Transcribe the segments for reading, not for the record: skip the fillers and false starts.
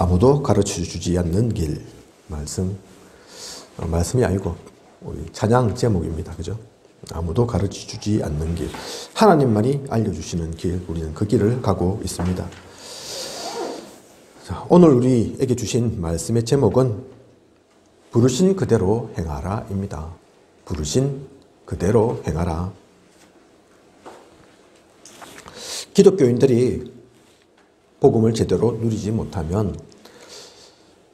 아무도 가르쳐주지 않는 길. 말씀이 아니고 우리 찬양 제목입니다. 그죠? 아무도 가르쳐주지 않는 길. 하나님만이 알려주시는 길. 우리는 그 길을 가고 있습니다. 자, 오늘 우리에게 주신 말씀의 제목은 부르신 그대로 행하라 입니다. 부르신 그대로 행하라. 기독교인들이 복음을 제대로 누리지 못하면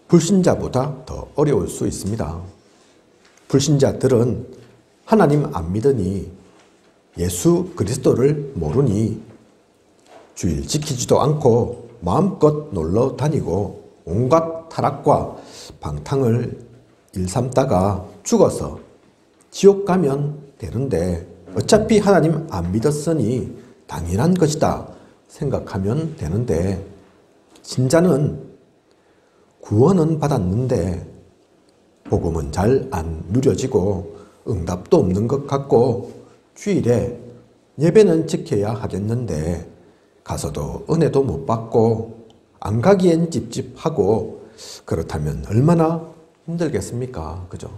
불신자보다 더 어려울 수 있습니다. 불신자들은 하나님 안 믿으니, 예수 그리스도를 모르니, 주일 지키지도 않고 마음껏 놀러 다니고 온갖 타락과 방탕을 일삼다가 죽어서 지옥 가면 되는데 어차피 하나님 안 믿었으니 당연한 것이다 생각하면 되는데, 신자는 구원은 받았는데 복음은 잘 안 누려지고 응답도 없는 것 같고, 주일에 예배는 지켜야 하겠는데 가서도 은혜도 못 받고 안 가기엔 찝찝하고, 그렇다면 얼마나 힘들겠습니까? 그죠?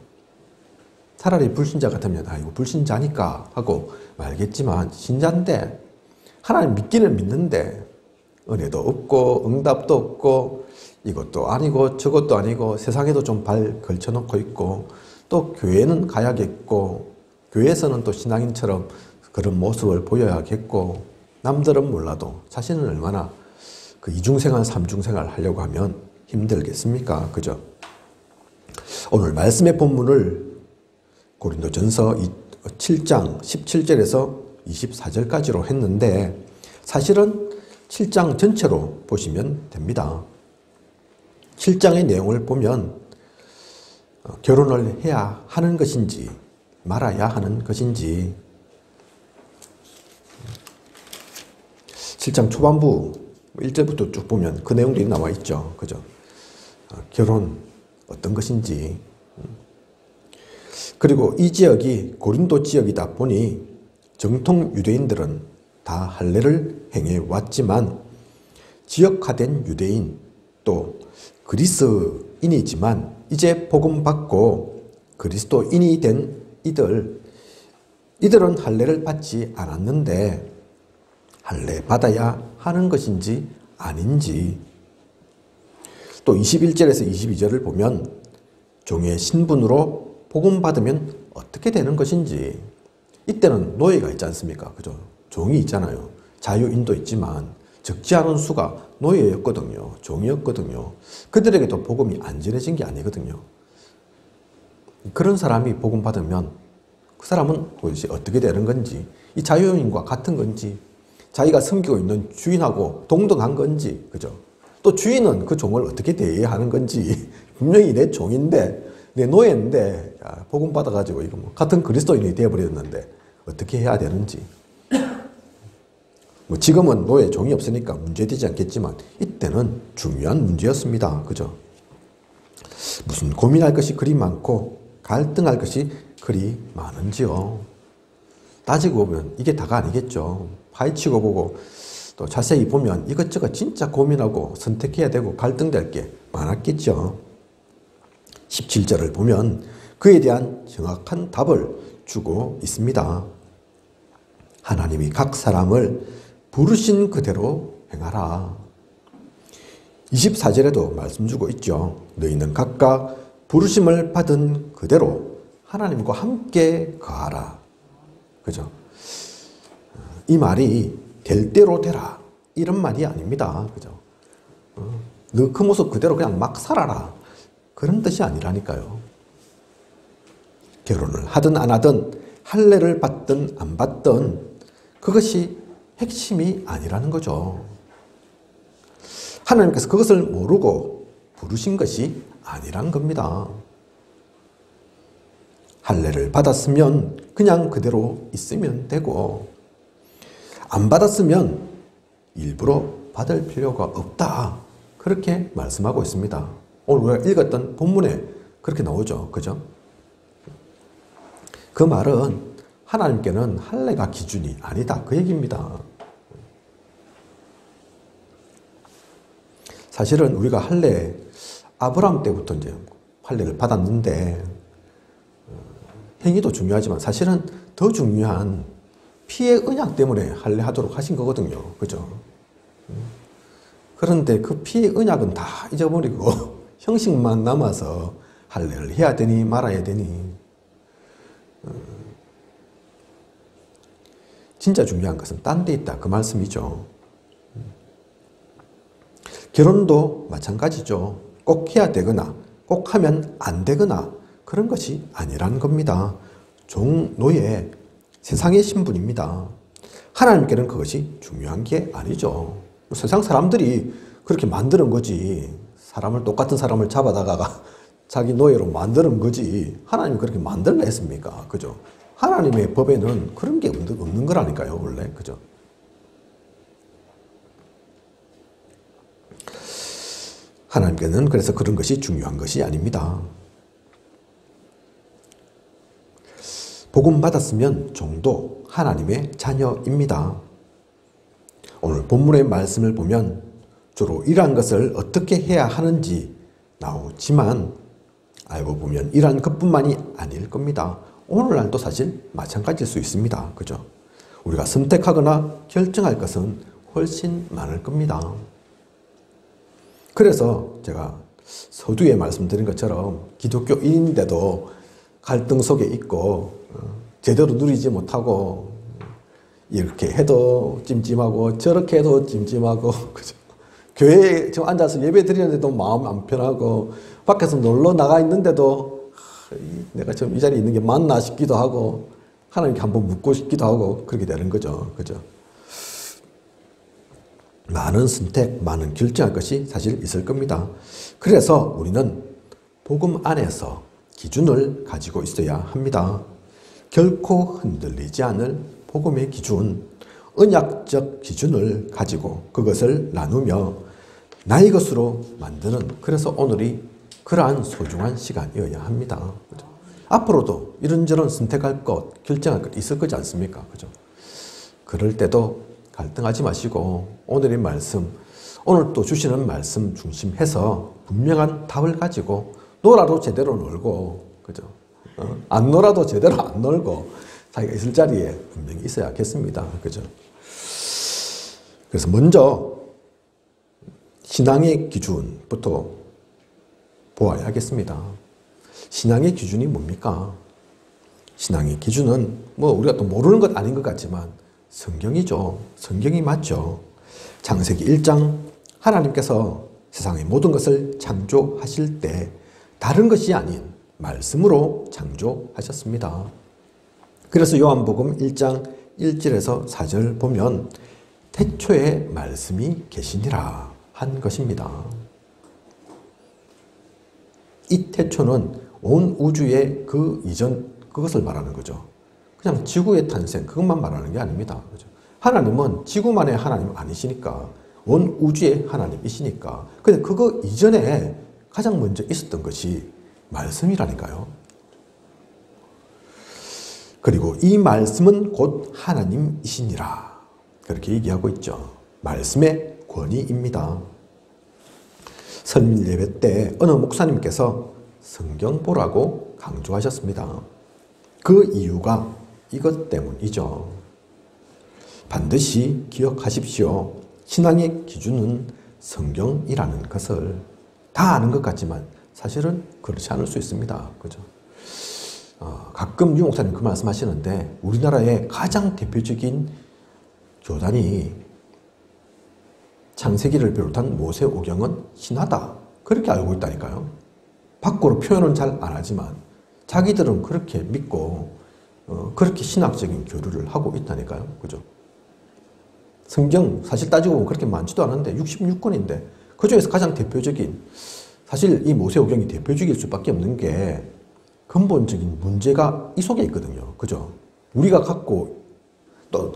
차라리 불신자 같으면 아이고 불신자니까 하고 말겠지만, 신자인데 하나님 믿기는 믿는데 은혜도 없고 응답도 없고 이것도 아니고 저것도 아니고 세상에도 좀 발 걸쳐놓고 있고, 또 교회는 가야겠고 교회에서는 또 신앙인처럼 그런 모습을 보여야겠고, 남들은 몰라도 자신은 얼마나 그 이중생활 삼중생활 하려고 하면 힘들겠습니까? 그죠? 오늘 말씀의 본문을 고린도전서 7장 17절에서 24절까지로 했는데, 사실은 7장 전체로 보시면 됩니다. 7장의 내용을 보면 결혼을 해야 하는 것인지 말아야 하는 것인지, 7장 초반부 1절부터 쭉 보면 그 내용들이 나와 있죠. 그죠? 결혼 어떤 것인지. 그리고 이 지역이 고린도 지역이다 보니 정통 유대인들은 다 할례를 행해 왔지만, 지역화된 유대인 또 그리스인이지만 이제 복음 받고 그리스도인이 된 이들은 할례를 받지 않았는데 할례 받아야 하는 것인지 아닌지. 또 21절에서 22절을 보면 종의 신분으로 복음 받으면 어떻게 되는 것인지. 이때는 노예가 있지 않습니까? 그죠? 종이 있잖아요. 자유인도 있지만 적지 않은 수가 노예였거든요. 종이었거든요. 그들에게도 복음이 안 전해진 게 아니거든요. 그런 사람이 복음 받으면 그 사람은 도대체 어떻게 되는 건지, 이 자유인과 같은 건지, 자기가 섬기고 있는 주인하고 동등한 건지, 그죠? 또 주인은 그 종을 어떻게 대해야 하는 건지, 분명히 내 종인데, 내 노예인데, 복음 받아가지고 이거 뭐 같은 그리스도인이 되어버렸는데 어떻게 해야 되는지. 뭐 지금은 노예 종이 없으니까 문제되지 않겠지만 이때는 중요한 문제였습니다. 그죠? 무슨 고민할 것이 그리 많고 갈등할 것이 그리 많은지요. 따지고 보면 이게 다가 아니겠죠. 파헤치고 보고 또 자세히 보면 이것저것 진짜 고민하고 선택해야 되고 갈등될 게 많았겠죠. 17절을 보면 그에 대한 정확한 답을 주고 있습니다. 하나님이 각 사람을 부르신 그대로 행하라. 24절에도 말씀 주고 있죠. 너희는 각각 부르심을 받은 그대로 하나님과 함께 거하라. 그죠? 이 말이 될 대로 되라 이런 말이 아닙니다. 그죠? 너 그 모습 그대로 그냥 막 살아라 그런 뜻이 아니라니까요. 결혼을 하든 안 하든 할례를 받든 안 받든 그것이 핵심이 아니라는 거죠. 하나님께서 그것을 모르고 부르신 것이 아니란 겁니다. 할례를 받았으면 그냥 그대로 있으면 되고, 안 받았으면 일부러 받을 필요가 없다. 그렇게 말씀하고 있습니다. 오늘 우리가 읽었던 본문에 그렇게 나오죠. 그죠? 그 말은 하나님께는 할례가 기준이 아니다 그 얘기입니다. 사실은 우리가 할례, 아브라함 때부터 이제 할례를 받았는데, 행위도 중요하지만 사실은 더 중요한 피의 언약 때문에 할례하도록 하신 거거든요. 그죠? 그런데 그 피의 언약은 다 잊어버리고 형식만 남아서 할례를 해야 되니 말아야 되니. 진짜 중요한 것은 딴 데 있다. 그 말씀이죠. 결혼도 마찬가지죠. 꼭 해야 되거나 꼭 하면 안 되거나 그런 것이 아니라는 겁니다. 종노예, 세상의 신분입니다. 하나님께는 그것이 중요한 게 아니죠. 세상 사람들이 그렇게 만드는 거지. 똑같은 사람을 잡아다가 자기 노예로 만드는 거지. 하나님이 그렇게 만들라 했습니까? 그죠? 하나님의 법에는 그런 게 없는 거라니까요, 원래. 그죠? 하나님께는 그래서 그런 것이 중요한 것이 아닙니다. 복음 받았으면 종도 하나님의 자녀입니다. 오늘 본문의 말씀을 보면 주로 이러한 것을 어떻게 해야 하는지 나오지만 알고 보면 이러한 것뿐만이 아닐 겁니다. 오늘날도 사실 마찬가지일 수 있습니다. 그죠? 우리가 선택하거나 결정할 것은 훨씬 많을 겁니다. 그래서 제가 서두에 말씀드린 것처럼 기독교인인데도 갈등 속에 있고 제대로 누리지 못하고 이렇게 해도 찜찜하고 저렇게 해도 찜찜하고 그죠? 교회에 지금 앉아서 예배 드리는데도 마음 안 편하고 밖에서 놀러 나가 있는데도 내가 지금 이 자리에 있는 게 맞나 싶기도 하고 하나님께 한번 묻고 싶기도 하고 그렇게 되는 거죠. 그죠? 많은 선택, 많은 결정할 것이 사실 있을 겁니다. 그래서 우리는 복음 안에서 기준을 가지고 있어야 합니다. 결코 흔들리지 않을 복음의 기준, 언약적 기준을 가지고 그것을 나누며 나의 것으로 만드는, 그래서 오늘이 그러한 소중한 시간이어야 합니다. 그죠? 앞으로도 이런저런 선택할 것, 결정할 것 있을 거지 않습니까? 그죠? 그럴 때도 갈등하지 마시고 오늘의 말씀, 오늘 또 주시는 말씀 중심해서 분명한 답을 가지고 놀아도 제대로 놀고, 그죠? 안 놀아도 제대로 안 놀고 자기가 있을 자리에 분명히 있어야겠습니다. 그죠? 그래서 먼저 신앙의 기준부터 보아야 하겠습니다. 신앙의 기준이 뭡니까? 신앙의 기준은 뭐 우리가 또 모르는 것 아닌 것 같지만 성경이죠. 성경이 맞죠. 창세기 1장 하나님께서 세상의 모든 것을 창조하실 때 다른 것이 아닌 말씀으로 창조하셨습니다. 그래서 요한복음 1장 1절에서 4절 보면 태초에 말씀이 계시니라 한 것입니다. 이 태초는 온 우주의 그 이전 그것을 말하는 거죠. 그냥 지구의 탄생 그것만 말하는 게 아닙니다. 그죠? 하나님은 지구만의 하나님 아니시니까 온 우주의 하나님이시니까. 근데 그거 이전에 가장 먼저 있었던 것이 말씀이라니까요. 그리고 이 말씀은 곧 하나님이시니라 그렇게 얘기하고 있죠. 말씀의 권위입니다. 설밀 예배 때 어느 목사님께서 성경 보라고 강조하셨습니다. 그 이유가 이것 때문이죠. 반드시 기억하십시오. 신앙의 기준은 성경이라는 것을 다 아는 것 같지만 사실은 그렇지 않을 수 있습니다. 그죠? 가끔 유 목사님 그 말씀 하시는데 우리나라의 가장 대표적인 교단이 창세기를 비롯한 모세오경은 신화다. 그렇게 알고 있다니까요. 밖으로 표현은 잘 안 하지만 자기들은 그렇게 믿고 그렇게 신학적인 교류를 하고 있다니까요. 그죠? 성경 사실 따지고 보면 그렇게 많지도 않은데 66권인데 그중에서 가장 대표적인, 사실 이 모세오경이 대표적일 수밖에 없는 게 근본적인 문제가 이 속에 있거든요. 그죠? 우리가 갖고 또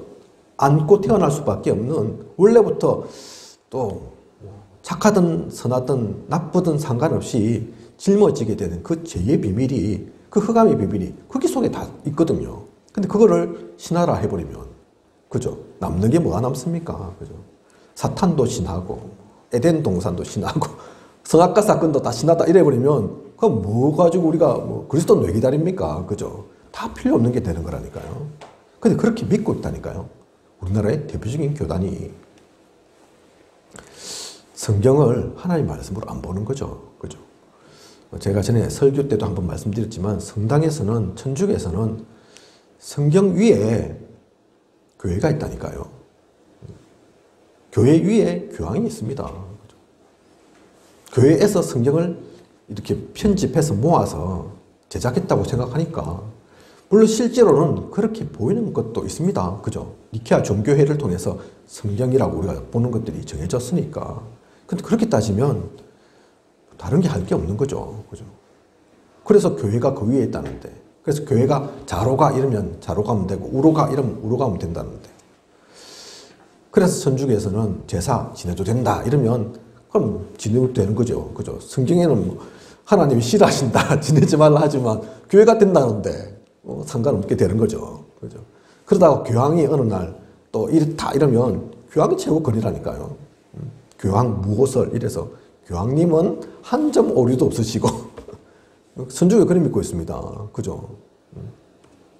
안고 태어날 수밖에 없는, 원래부터 또 착하든 선하든 나쁘든 상관없이 짊어지게 되는 그 죄의 비밀이, 그 흑암의 비밀이 거기 속에 다 있거든요. 근데 그거를 신화라 해버리면, 그죠? 남는 게 뭐가 남습니까? 그죠? 사탄도 신하고, 에덴 동산도 신하고 성악가 사건도 다 신하다 이래버리면 그럼 뭐 가지고 우리가 뭐 그리스도는 왜 기다립니까? 그죠? 다 필요 없는 게 되는 거라니까요. 근데 그렇게 믿고 있다니까요. 우리나라의 대표적인 교단이 성경을 하나님 말씀으로 안 보는 거죠. 그죠? 제가 전에 설교 때도 한번 말씀드렸지만 성당에서는, 천주교에서는 성경 위에 교회가 있다니까요. 교회 위에 교황이 있습니다. 교회에서 성경을 이렇게 편집해서 모아서 제작했다고 생각하니까 물론 실제로는 그렇게 보이는 것도 있습니다. 그죠? 니케아 종교회를 통해서 성경이라고 우리가 보는 것들이 정해졌으니까. 근데 그렇게 따지면 다른 게 할 게 없는 거죠. 그죠? 그래서 교회가 그 위에 있다는데. 그래서 교회가 자로가 이러면 자로 가면 되고 우로가 이러면 우로 가면 된다는데. 그래서 천주교에서는 제사 지내도 된다 이러면 그럼 지내도 되는 거죠. 그죠? 성경에는 뭐 하나님이 싫어하신다 지내지 말라 하지만 교회가 된다는데 상관없게 되는 거죠. 그죠? 그러다가 교황이 어느 날 또 이렇다 이러면 교황이 최고 권위라니까요. 교황 무호설 이래서 교황님은 한 점 오류도 없으시고 천주교 그림 믿고 있습니다. 그죠?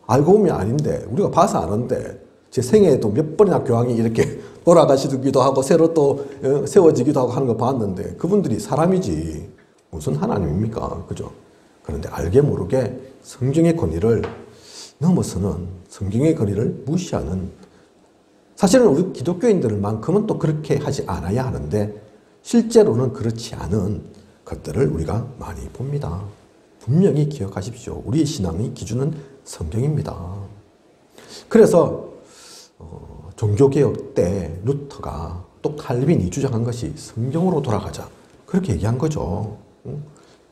알고 보면 아닌데 우리가 봐서 아는데 제 생애에도 몇 번이나 교황이 이렇게 돌아가시기도 하고 새로 또 세워지기도 하고 하는 거 봤는데 그분들이 사람이지 무슨 하나님입니까? 그죠? 그런데 알게 모르게 성경의 권위를 넘어서는 성경의 권위를 무시하는 사실은 우리 기독교인들만큼은 또 그렇게 하지 않아야 하는데 실제로는 그렇지 않은 것들을 우리가 많이 봅니다. 분명히 기억하십시오. 우리의 신앙의 기준은 성경입니다. 그래서 종교개혁 때 루터가 또 칼빈이 주장한 것이 성경으로 돌아가자 그렇게 얘기한 거죠.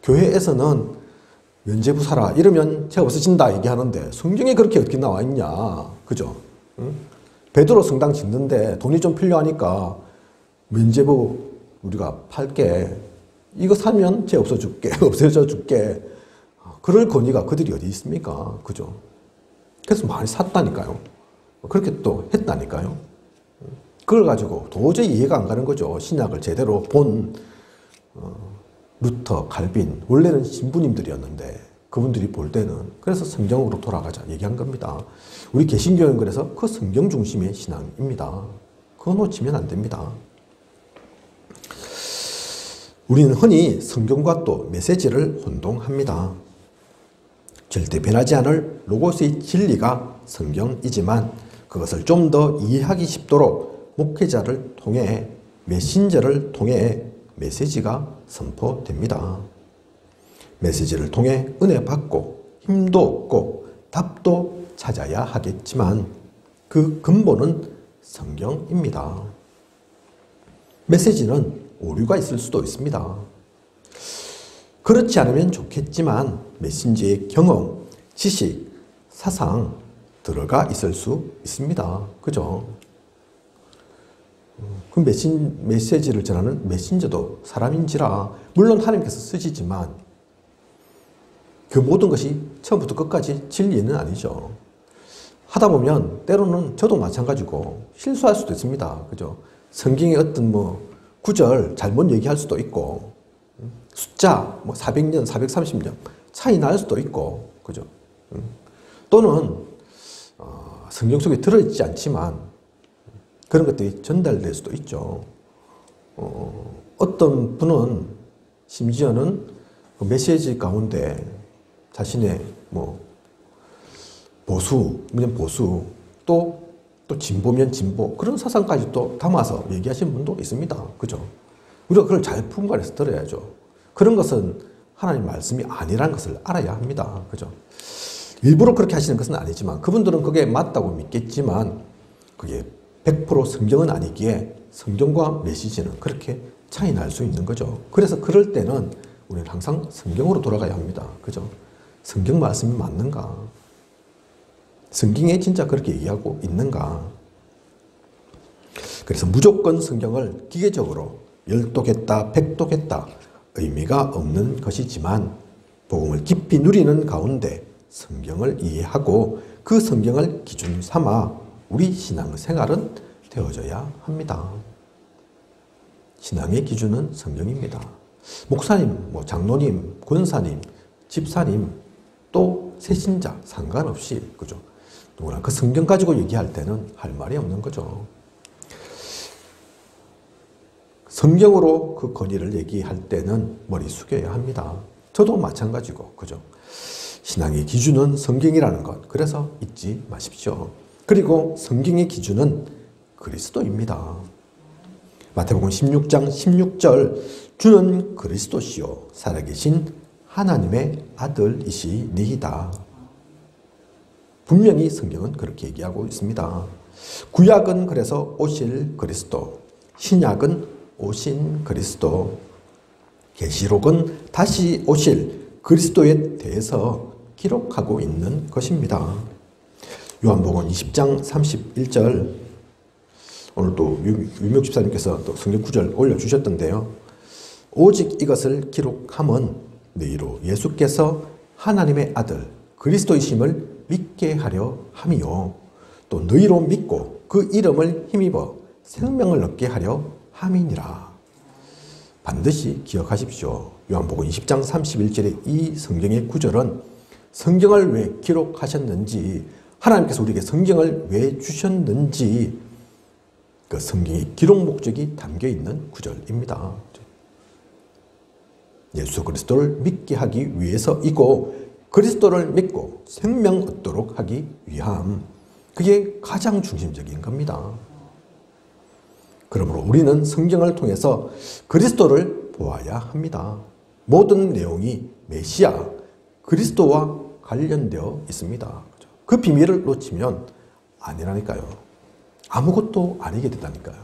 교회에서는 면죄부 사라 이러면 죄 없어진다 얘기하는데 성경에 그렇게 어떻게 나와 있냐. 그죠? 베드로 성당 짓는데 돈이 좀 필요하니까 면죄부 우리가 팔게 이거 사면 죄 없어줄게 없어져 줄게 그럴 권위가 그들이 어디 있습니까? 그죠? 그래서 많이 샀다니까요. 그렇게 또 했다니까요. 그걸 가지고 도저히 이해가 안 가는 거죠. 신약을 제대로 본 루터, 칼빈 원래는 신부님들이었는데 그분들이 볼 때는 그래서 성경으로 돌아가자 얘기한 겁니다. 우리 개신교는 그래서 그 성경 중심의 신앙입니다. 그거 놓치면 안 됩니다. 우리는 흔히 성경과 또 메시지를 혼동합니다. 절대 변하지 않을 로고스의 진리가 성경이지만 그것을 좀 더 이해하기 쉽도록 목회자를 통해 메신저를 통해 메시지가 선포됩니다. 메시지를 통해 은혜 받고 힘도 얻고 답도 찾아야 하겠지만 그 근본은 성경입니다. 메시지는 오류가 있을 수도 있습니다. 그렇지 않으면 좋겠지만 메신저의 경험, 지식, 사상 들어가 있을 수 있습니다. 그죠? 그 메시지를 전하는 메신저도 사람인지라 물론 하나님께서 쓰시지만 그 모든 것이 처음부터 끝까지 진리는 아니죠. 하다 보면 때로는 저도 마찬가지고 실수할 수도 있습니다. 그죠? 성경의 어떤 구절 잘못 얘기할 수도 있고 숫자 400년, 430년 차이 날 수도 있고 그죠? 또는 성경 속에 들어있지 않지만 그런 것들이 전달될 수도 있죠. 어떤 분은 심지어는 그 메시지 가운데 자신의 보수면 보수 또 진보면 진보 그런 사상까지 또 담아서 얘기하시는 분도 있습니다. 그죠? 우리가 그걸 잘 분별해서 들어야죠. 그런 것은 하나님 말씀이 아니라는 것을 알아야 합니다. 그죠? 일부러 그렇게 하시는 것은 아니지만 그분들은 그게 맞다고 믿겠지만 그게 100% 성경은 아니기에 성경과 메시지는 그렇게 차이 날 수 있는 거죠. 그래서 그럴 때는 우리는 항상 성경으로 돌아가야 합니다. 그죠? 성경 말씀이 맞는가? 성경에 진짜 그렇게 얘기하고 있는가? 그래서 무조건 성경을 기계적으로 열독했다, 백독했다 의미가 없는 것이지만 복음을 깊이 누리는 가운데 성경을 이해하고 그 성경을 기준 삼아 우리 신앙생활은 되어져야 합니다. 신앙의 기준은 성경입니다. 목사님, 장로님, 권사님, 집사님, 또 새신자 상관없이, 그죠? 누구나 그 성경 가지고 얘기할 때는 할 말이 없는 거죠. 성경으로 그 권위를 얘기할 때는 머리 숙여야 합니다. 저도 마찬가지고, 그죠? 신앙의 기준은 성경이라는 것, 그래서 잊지 마십시오. 그리고 성경의 기준은 그리스도입니다. 마태복음 16장 16절, 주는 그리스도시요 살아계신 하나님의 아들이시니이다. 분명히 성경은 그렇게 얘기하고 있습니다. 구약은 그래서 오실 그리스도, 신약은 오신 그리스도, 계시록은 다시 오실 그리스도에 대해서 기록하고 있는 것입니다. 요한복음 20장 31절, 오늘 또 유명 집사님께서 또 성경 구절 올려주셨던데요. 오직 이것을 기록함은 너희로 예수께서 하나님의 아들 그리스도이심을 믿게 하려 함이요 또 너희로 믿고 그 이름을 힘입어 생명을 얻게 하려 함이니라. 반드시 기억하십시오. 요한복음 20장 31절의 이 성경의 구절은 성경을 왜 기록하셨는지, 하나님께서 우리에게 성경을 왜 주셨는지 그 성경의 기록 목적이 담겨있는 구절입니다. 예수 그리스도를 믿게 하기 위해서이고 그리스도를 믿고 생명 얻도록 하기 위함, 그게 가장 중심적인 겁니다. 그러므로 우리는 성경을 통해서 그리스도를 보아야 합니다. 모든 내용이 메시아, 그리스도와 관련되어 있습니다. 그 비밀을 놓치면 아니라니까요. 아무것도 아니게 된다니까요.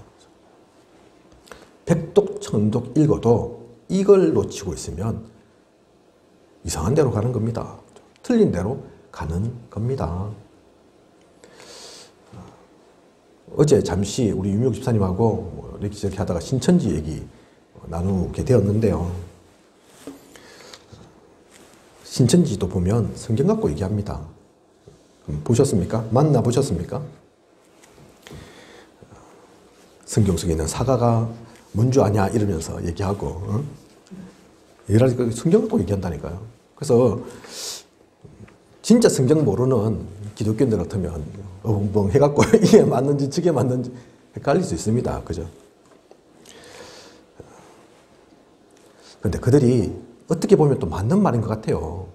백독 천독 읽어도 이걸 놓치고 있으면 이상한 데로 가는 겁니다. 틀린 데로 가는 겁니다. 어제 잠시 우리 유명 집사님하고 이렇게 저렇게 하다가 신천지 얘기 나누게 되었는데요. 신천지도 보면 성경 갖고 얘기합니다. 보셨습니까? 만나보셨습니까? 성경 속에 있는 사가가 문주 아냐 이러면서 얘기하고, 여러 가지 성경 갖고 얘기한다니까요. 그래서 진짜 성경 모르는 기독교인들 같으면 어벙벙 해갖고 이게 맞는지 저게 맞는지 헷갈릴 수 있습니다. 그죠? 그런데 그들이 어떻게 보면 또 맞는 말인 것 같아요.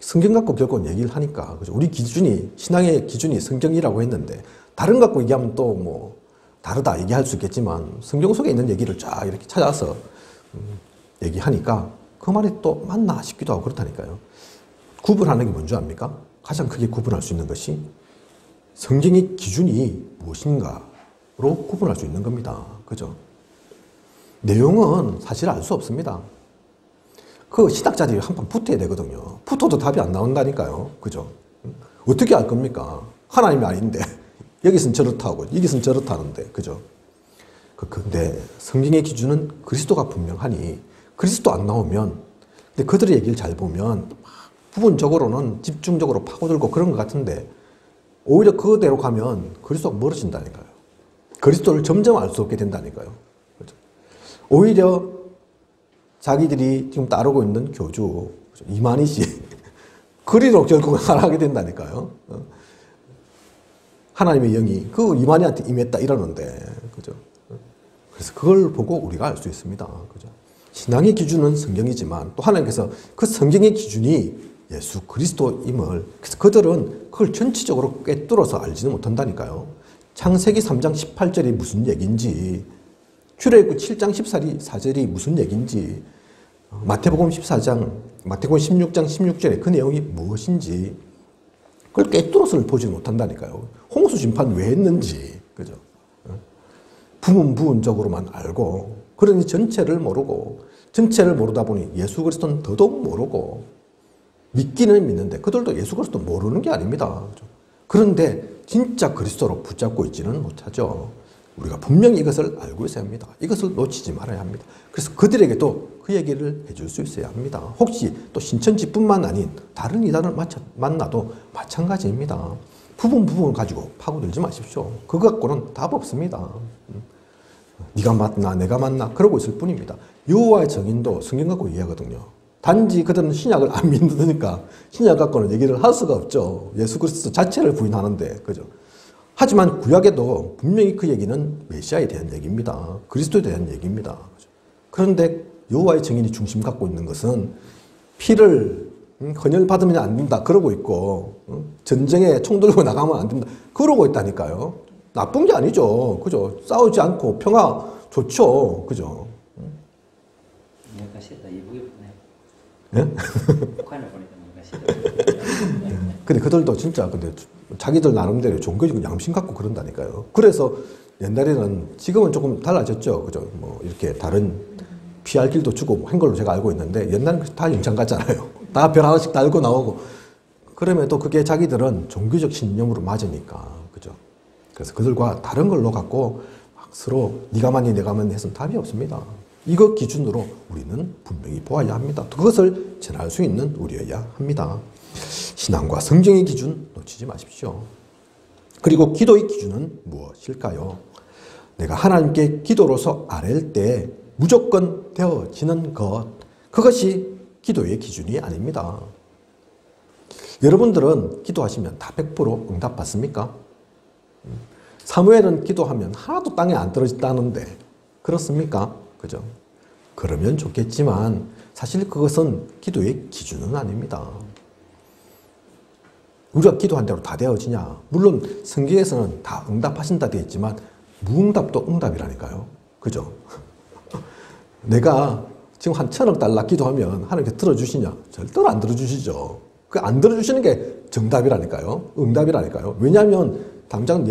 성경 갖고 결국은 얘기를 하니까, 그죠? 우리 기준이, 신앙의 기준이 성경이라고 했는데 다른 갖고 얘기하면 또 뭐 다르다 얘기할 수 있겠지만 성경 속에 있는 얘기를 쫙 이렇게 찾아서 얘기하니까 그 말이 또 맞나 싶기도 하고 그렇다니까요. 구분하는 게 뭔지 압니까? 가장 크게 구분할 수 있는 것이 성경의 기준이 무엇인가로 구분할 수 있는 겁니다. 그죠? 내용은 사실 알 수 없습니다. 그 신학자들이 한판 붙어야 되거든요. 붙어도 답이 안 나온다니까요. 그죠? 어떻게 알 겁니까? 하나님이 아닌데 여기서는 저렇다고 여기서는 저렇다는데, 그죠? 근데 성경의 기준은 그리스도가 분명하니 그리스도 안 나오면, 근데 그들의 얘기를 잘 보면 부분적으로는 집중적으로 파고들고 그런 것 같은데 오히려 그대로 가면 그리스도가 멀어진다니까요. 그리스도를 점점 알 수 없게 된다니까요. 그죠? 오히려 자기들이 지금 따르고 있는 교주 이만희 씨 그리로 결국은 하게 된다니까요. 하나님의 영이 그 이만희한테 임했다 이러는데, 그죠? 그래서 그걸 보고 우리가 알 수 있습니다. 그죠? 신앙의 기준은 성경이지만 또 하나님께서 그 성경의 기준이 예수 그리스도임을, 그래서 그들은 그걸 전체적으로 꿰뚫어서 알지는 못한다니까요. 창세기 3장 18절이 무슨 얘기인지, 출애굽기 7장 14절이 무슨 얘기인지, 마태복음 16장 16절에 그 내용이 무엇인지 그걸 꿰뚫어서 보지 못한다니까요. 홍수 심판 왜 했는지, 그죠? 부분적으로만 알고, 그러니 전체를 모르다 보니 예수 그리스도는 더더욱 모르고, 믿기는 믿는데 그들도 예수 그리스도 모르는 게 아닙니다. 그런데 진짜 그리스도로 붙잡고 있지는 못하죠. 우리가 분명히 이것을 알고 있어야 합니다. 이것을 놓치지 말아야 합니다. 그래서 그들에게도 그 얘기를 해줄 수 있어야 합니다. 혹시 또 신천지뿐만 아닌 다른 이단을 만나도 마찬가지입니다. 부분 가지고 파고들지 마십시오. 그거 갖고는 답 없습니다. 네가 맞나 내가 맞나 그러고 있을 뿐입니다. 여호와의 정인도 성경 갖고 이해하거든요. 단지 그들은 신약을 안 믿으니까 신약 갖고는 얘기를 할 수가 없죠. 예수 그리스도 자체를 부인하는데, 그죠? 하지만 구약에도 분명히 그 얘기는 메시아에 대한 얘기입니다. 그리스도에 대한 얘기입니다. 그죠? 그런데 여호와의 증인이 중심 갖고 있는 것은 피를 헌혈 받으면 안 된다 그러고 있고, 전쟁에 총 들고 나가면 안 된다 그러고 있다니까요. 나쁜 게 아니죠. 그죠? 싸우지 않고 평화 좋죠. 그죠? 뭔가 싫다. 이북이 예? 북한을 보니까 뭔가 싫다. 근데 그들도 진짜 근데 자기들 나름대로 종교적 양심 갖고 그런다니까요. 그래서 옛날에는, 지금은 조금 달라졌죠. 그죠? 뭐 이렇게 다른 피할 길도 주고 한 걸로 제가 알고 있는데, 옛날엔 다 영창 같잖아요. 다 별 하나씩 달고 나오고. 그럼에도 그게 자기들은 종교적 신념으로 맞으니까. 그죠? 그래서 그들과 다른 걸로 갖고 막 서로 네가 맞니 내가 맞니 해서는 답이 없습니다. 이거 기준으로 우리는 분명히 보아야 합니다. 그것을 전할 수 있는 우리여야 합니다. 신앙과 성경의 기준 놓치지 마십시오. 그리고 기도의 기준은 무엇일까요? 내가 하나님께 기도로서 아랠 때 무조건 되어지는 것, 그것이 기도의 기준이 아닙니다. 여러분들은 기도하시면 다 100% 응답받습니까? 사무엘은 기도하면 하나도 땅에 안 떨어졌다는데 그렇습니까? 그죠? 그러면 좋겠지만 사실 그것은 기도의 기준은 아닙니다. 우리가 기도한 대로 다 되어지냐? 물론 성경에서는 다 응답하신다 되어 있지만 무응답도 응답이라니까요. 그죠? 내가 지금 한 1,000억 달러 기도하면 하나님께 들어주시냐? 절대로 안 들어주시죠. 그 안 들어주시는 게 정답이라니까요. 응답이라니까요. 왜냐하면 당장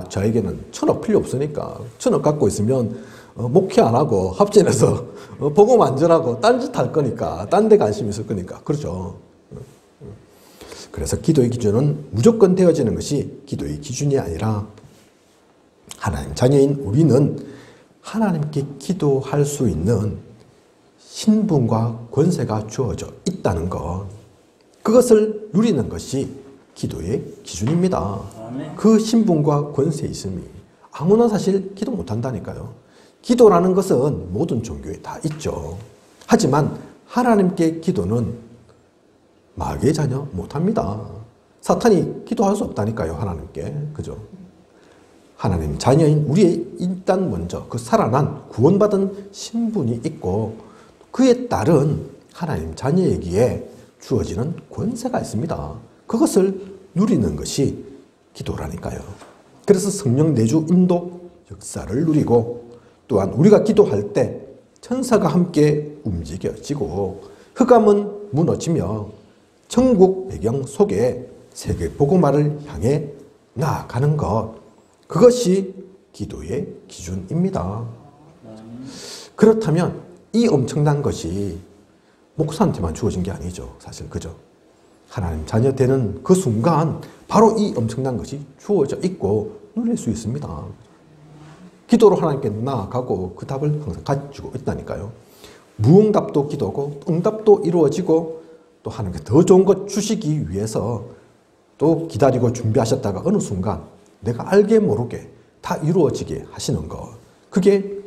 저에게는 1,000억 필요 없으니까. 1,000억 갖고 있으면 목회 안 하고 합진해서 복음 안전하고 딴짓 할 거니까, 딴 데 관심 있을 거니까. 그렇죠. 그래서 기도의 기준은 무조건 되어지는 것이 기도의 기준이 아니라, 하나님 자녀인 우리는 하나님께 기도할 수 있는 신분과 권세가 주어져 있다는 것, 그것을 누리는 것이 기도의 기준입니다. 그 신분과 권세에 있음이 아무나 사실 기도 못한다니까요. 기도라는 것은 모든 종교에 다 있죠. 하지만 하나님께 기도는 마귀의 자녀 못합니다. 사탄이 기도할 수 없다니까요. 하나님께. 그죠? 하나님 자녀인 우리의 일단 먼저 그 살아난 구원받은 신분이 있고, 그에 따른 하나님 자녀에게 주어지는 권세가 있습니다. 그것을 누리는 것이 기도라니까요. 그래서 성령 내주 인도 역사를 누리고, 또한 우리가 기도할 때 천사가 함께 움직여지고 흑암은 무너지며 천국 배경 속에 세계 복음화를 향해 나아가는 것, 그것이 기도의 기준입니다. 그렇다면 이 엄청난 것이 목사한테만 주어진 게 아니죠. 사실 그죠? 하나님 자녀 되는 그 순간 바로 이 엄청난 것이 주어져 있고 누릴 수 있습니다. 기도로 하나님께 나아가고 그 답을 항상 가지고 있다니까요. 무응답도 기도고 응답도 이루어지고, 또 하나님께 더 좋은 것 주시기 위해서 또 기다리고 준비하셨다가 어느 순간 내가 알게 모르게 다 이루어지게 하시는 것, 그게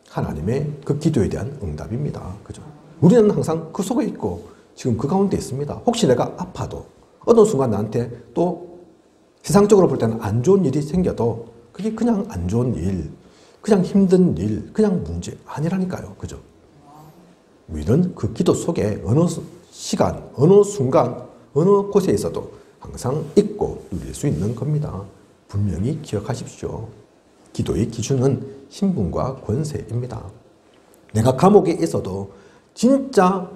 하나님의 그 기도에 대한 응답입니다. 그죠? 우리는 항상 그 속에 있고 지금 그 가운데 있습니다. 혹시 내가 아파도 어느 순간 나한테 또 세상적으로 볼 때는 안 좋은 일이 생겨도 그게 그냥 안 좋은 일, 그냥 힘든 일, 그냥 문제 아니라니까요. 그죠? 우리는 그 기도 속에 어느 시간, 어느 순간, 어느 곳에 있어도 항상 있고 누릴 수 있는 겁니다. 분명히 기억하십시오. 기도의 기준은 신분과 권세입니다. 내가 감옥에 있어도 진짜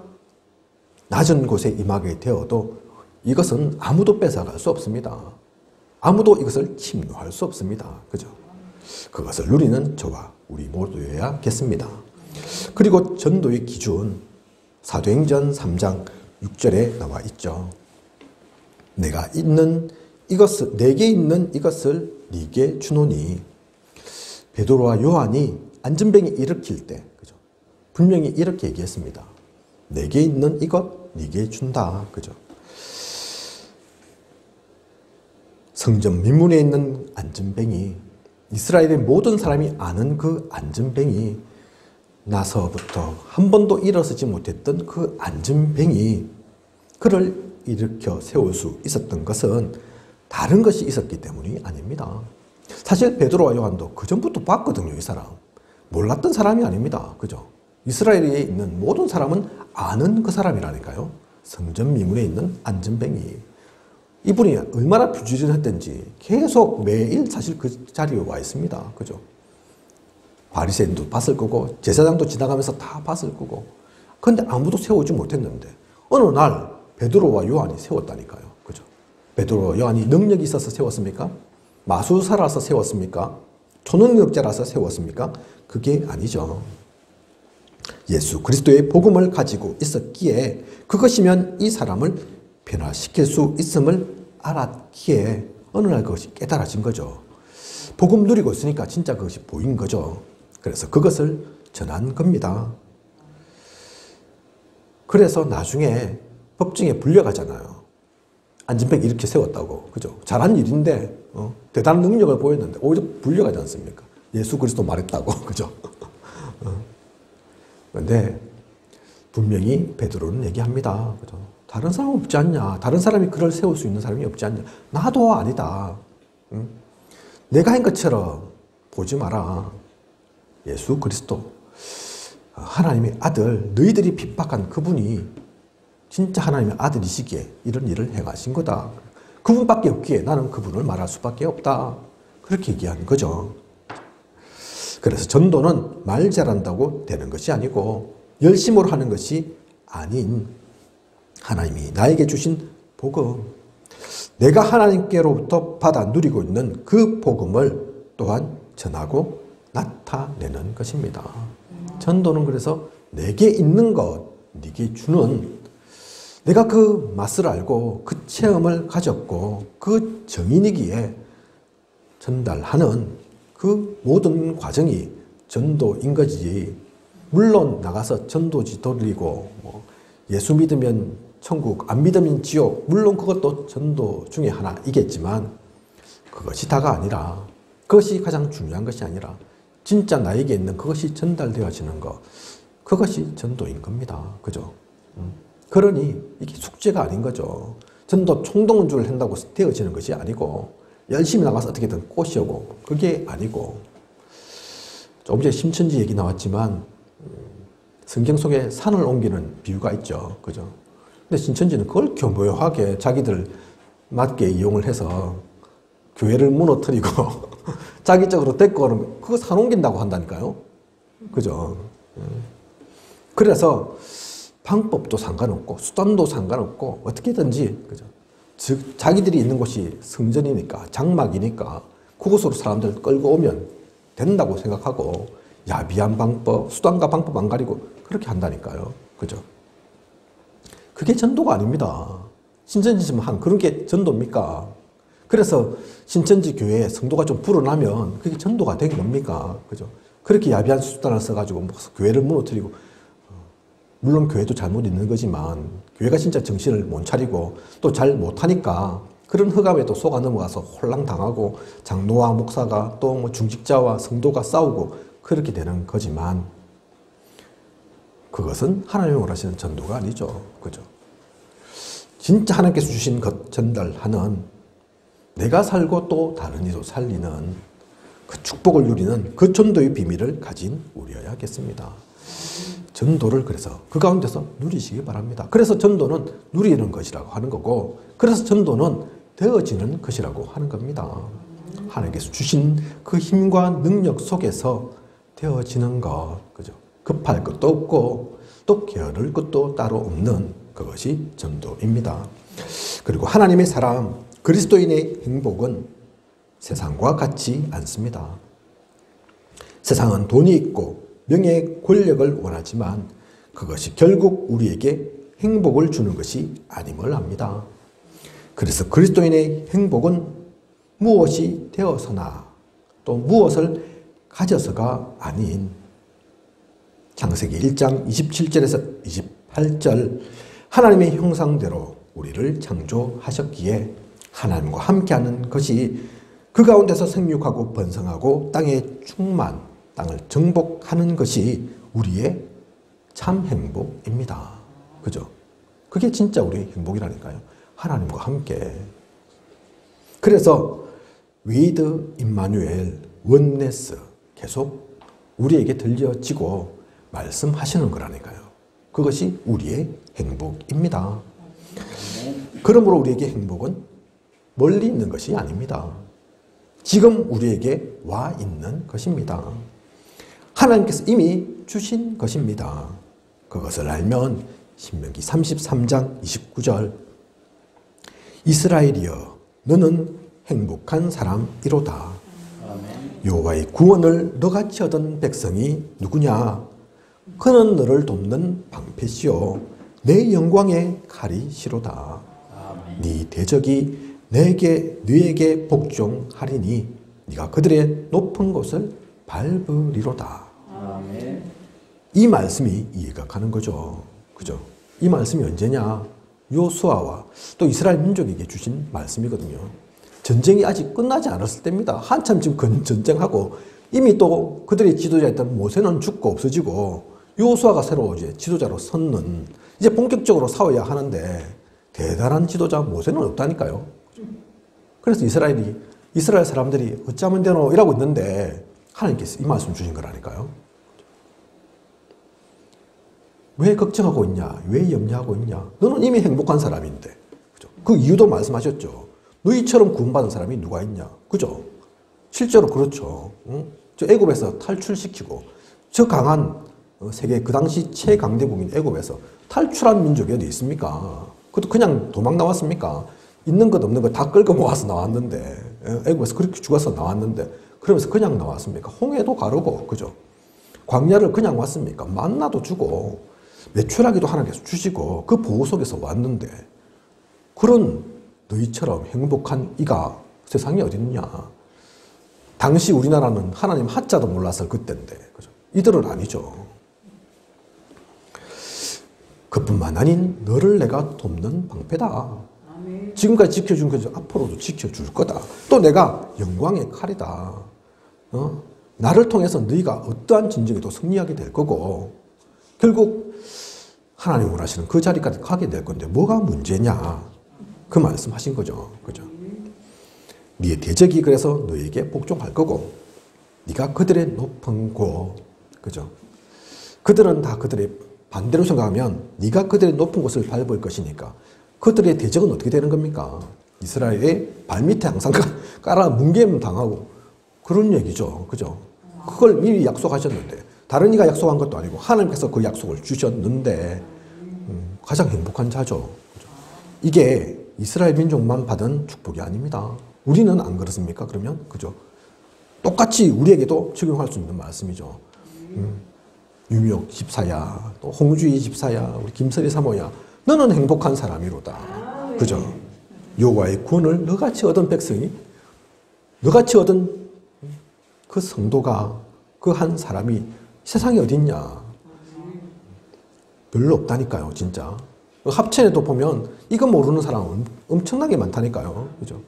낮은 곳에 임하게 되어도 이것은 아무도 뺏어갈 수 없습니다. 아무도 이것을 침노할 수 없습니다. 그죠? 그것을 누리는 저와 우리 모두여야겠습니다. 그리고 전도의 기준, 사도행전 3장 6절에 나와 있죠. 내가 있는 이것을, 내게 있는 이것을 네게 주노니. 베드로와 요한이 안전병이 일으킬 때, 그죠? 분명히 이렇게 얘기했습니다. 내게 있는 이것 네게 준다. 그죠? 성전 민문에 있는 안전뱅이, 이스라엘의 모든 사람이 아는 그 안전뱅이, 나서부터 한 번도 일어서지 못했던 그 안전뱅이, 그를 일으켜 세울 수 있었던 것은 다른 것이 있었기 때문이 아닙니다. 사실 베드로와 요한도 그 전부터 봤거든요. 이 사람 몰랐던 사람이 아닙니다. 그죠? 이스라엘에 있는 모든 사람은 아는 그 사람이라니까요. 성전 미문에 있는 안전뱅이. 이분이 얼마나 부지런했던지 계속 매일 사실 그 자리에 와 있습니다. 그죠? 바리새인도 밭을 끄고 제사장도 지나가면서 다 밭을 끄고, 그런데 아무도 세우지 못했는데 어느 날 베드로와 요한이 세웠다니까요. 그죠? 베드로와 요한이 능력이 있어서 세웠습니까? 마술사라서 세웠습니까? 초능력자라서 세웠습니까? 그게 아니죠. 예수 그리스도의 복음을 가지고 있었기에, 그것이면 이 사람을 변화시킬 수 있음을 알았기에 어느 날 그것이 깨달아진 거죠. 복음 누리고 있으니까 진짜 그것이 보인 거죠. 그래서 그것을 전한 겁니다. 그래서 나중에 법정에 불려가잖아요. 안진뱅이 이렇게 세웠다고. 그죠? 잘한 일인데, 대단한 능력을 보였는데, 오히려 불려가지 않습니까? 예수 그리스도 말했다고. 그죠? 그런데, 분명히 베드로는 얘기합니다. 그죠? 다른 사람 없지 않냐? 다른 사람이 그를 세울 수 있는 사람이 없지 않냐? 나도 아니다. 응? 내가 한 것처럼 보지 마라. 예수 그리스도, 하나님의 아들, 너희들이 핍박한 그분이 진짜 하나님의 아들이시기에 이런 일을 행하신 거다. 그분밖에 없기에 나는 그분을 말할 수밖에 없다. 그렇게 얘기한 거죠. 그래서 전도는 말 잘한다고 되는 것이 아니고 열심으로 하는 것이 아닌, 하나님이 나에게 주신 복음, 내가 하나님께로부터 받아 누리고 있는 그 복음을 또한 전하고 나타내는 것입니다. 전도는 그래서 내게 있는 것, 네게 주는, 내가 그 맛을 알고 그 체험을 가졌고 그 정인이기에 전달하는 그 모든 과정이 전도인 거지. 물론 나가서 전도지 돌리고 예수 믿으면 천국, 안 믿으면 지옥, 물론 그것도 전도 중에 하나이겠지만 그것이 다가 아니라, 그것이 가장 중요한 것이 아니라 진짜 나에게 있는 그것이 전달되어지는 것, 그것이 전도인 겁니다. 그죠? 그러니 이게 숙제가 아닌 거죠. 전도 총동원주를 한다고 되어지는 것이 아니고, 열심히 나가서 어떻게든 꼬시오고, 그게 아니고, 조금 전에 심천지 얘기 나왔지만 성경 속에 산을 옮기는 비유가 있죠. 그죠? 근데 신천지는 그걸 교묘하게 자기들 맞게 이용을 해서 교회를 무너뜨리고 자기적으로 데리고 오면 그거 산 옮긴다고 한다니까요. 그죠? 그래서 방법도 상관없고 수단도 상관없고 어떻게든지, 그죠? 즉 자기들이 있는 곳이 성전이니까, 장막이니까 그곳으로 사람들 끌고 오면 된다고 생각하고 야비한 방법, 수단과 방법 안 가리고 그렇게 한다니까요. 그죠? 그게 전도가 아닙니다. 신천지지만 한 그런 게 전도입니까? 그래서 신천지 교회에 성도가 좀 불어나면 그게 전도가 된 겁니까? 그죠? 그렇게 야비한 수단을 써가지고 교회를 무너뜨리고, 물론 교회도 잘못 있는 거지만 교회가 진짜 정신을 못 차리고 또 잘 못하니까 그런 흑암에 또 속아 넘어가서 홀랑당하고 장로와 목사가 또 뭐 중직자와 성도가 싸우고 그렇게 되는 거지만, 그것은 하나님이 원하시는 전도가 아니죠. 그죠? 진짜 하나님께서 주신 것 전달하는, 내가 살고 또 다른 이도 살리는 그 축복을 누리는 그 전도의 비밀을 가진 우리여야겠습니다. 전도를 그래서 그 가운데서 누리시기 바랍니다. 그래서 전도는 누리는 것이라고 하는 거고, 그래서 전도는 되어지는 것이라고 하는 겁니다. 하나님께서 주신 그 힘과 능력 속에서 되어지는 것, 그죠? 급할 것도 없고 또 게으를 것도 따로 없는 그것이 전도입니다. 그리고 하나님의 사람, 그리스도인의 행복은 세상과 같지 않습니다. 세상은 돈이 있고 명예, 권력을 원하지만 그것이 결국 우리에게 행복을 주는 것이 아님을 압니다. 그래서 그리스도인의 행복은 무엇이 되어서나 또 무엇을 가져서가 아닌, 창세기 1장 27절에서 28절, 하나님의 형상대로 우리를 창조하셨기에 하나님과 함께하는 것이, 그 가운데서 생육하고 번성하고 땅의 충만, 땅을 정복하는 것이 우리의 참 행복입니다. 그죠? 그게 진짜 우리의 행복이라니까요. 하나님과 함께. 그래서 with 임마누엘 원네스 계속 우리에게 들려지고 말씀하시는 거라니까요. 그것이 우리의 행복입니다. 그러므로 우리에게 행복은 멀리 있는 것이 아닙니다. 지금 우리에게 와 있는 것입니다. 하나님께서 이미 주신 것입니다. 그것을 알면 신명기 33장 29절 이스라엘이여 너는 행복한 사람이로다. 여호와의 구원을 너같이 얻은 백성이 누구냐? 그는 너를 돕는 방패시요 내 영광의 칼이시로다. 네 대적이 너에게 복종하리니 네가 그들의 높은 곳을 밟으리로다. 이 말씀이 이해가 가는 거죠. 그죠? 이 말씀이 언제냐? 요수아와 또 이스라엘 민족에게 주신 말씀이거든요. 전쟁이 아직 끝나지 않았을 때입니다. 한참 지금 전쟁하고 이미 또 그들의 지도자였던 모세는 죽고 없어지고 요수아가 새로 이제 지도자로 섰는 이제 본격적으로 싸워야 하는데 대단한 지도자 모세는 없다니까요. 그래서 이스라엘 사람들이 어쩌면 되노 이러고 있는데 하나님께서 이 말씀 주신 거라니까요. 왜 걱정하고 있냐? 왜 염려하고 있냐? 너는 이미 행복한 사람인데. 그죠? 그 이유도 말씀하셨죠. 너희처럼 구원받은 사람이 누가 있냐? 그죠? 실제로 그렇죠. 응? 저 애굽에서 탈출시키고 저 강한 세계 그 당시 최강대국인 애굽에서 탈출한 민족이 어디 있습니까? 그것도 그냥 도망 나왔습니까? 있는 것 없는 것 다 끌고 모아서 나왔는데 애굽에서 그렇게 죽어서 나왔는데 그러면서 그냥 나왔습니까? 홍해도 가르고 그죠? 광야를 그냥 왔습니까? 만나도 주고 매출하기도 하나님께서 주시고 그 보호 속에서 왔는데 그런 너희처럼 행복한 이가 세상에 어딨냐? 당시 우리나라는 하나님 한자도 몰랐을 그때인데 그죠? 이들은 아니죠. 그뿐만 아닌 너를 내가 돕는 방패다. 지금까지 지켜준 것을 앞으로도 지켜줄 거다. 또 내가 영광의 칼이다. 나를 통해서 너희가 어떠한 전쟁에도 승리하게 될 거고 결국 하나님 원하시는 그 자리까지 가게 될 건데 뭐가 문제냐? 그 말씀하신 거죠. 그죠? 네 대적이 그래서 너에게 복종할 거고 네가 그들의 높은 곳 그죠? 그들은 다 그들의 반대로 생각하면 네가 그들의 높은 곳을 밟을 것이니까 그들의 대적은 어떻게 되는 겁니까? 이스라엘의 발밑에 항상 깔아 뭉개임 당하고 그런 얘기죠. 그죠? 그걸 미리 약속하셨는데 다른 이가 약속한 것도 아니고 하나님께서 그 약속을 주셨는데 가장 행복한 자죠. 그죠? 이게 이스라엘 민족만 받은 축복이 아닙니다. 우리는 안 그렇습니까? 그러면 그죠? 똑같이 우리에게도 적용할 수 있는 말씀이죠. 유미옥 집사야, 또 홍주희 집사야, 우리 김설희 사모야, 너는 행복한 사람이로다. 그죠? 여호와의 구원을 너같이 얻은 백성이, 너같이 얻은 그 성도가, 그 한 사람이 세상에 어딨냐? 별로 없다니까요, 진짜. 합천에도 보면 이거 모르는 사람은 엄청나게 많다니까요. 그죠?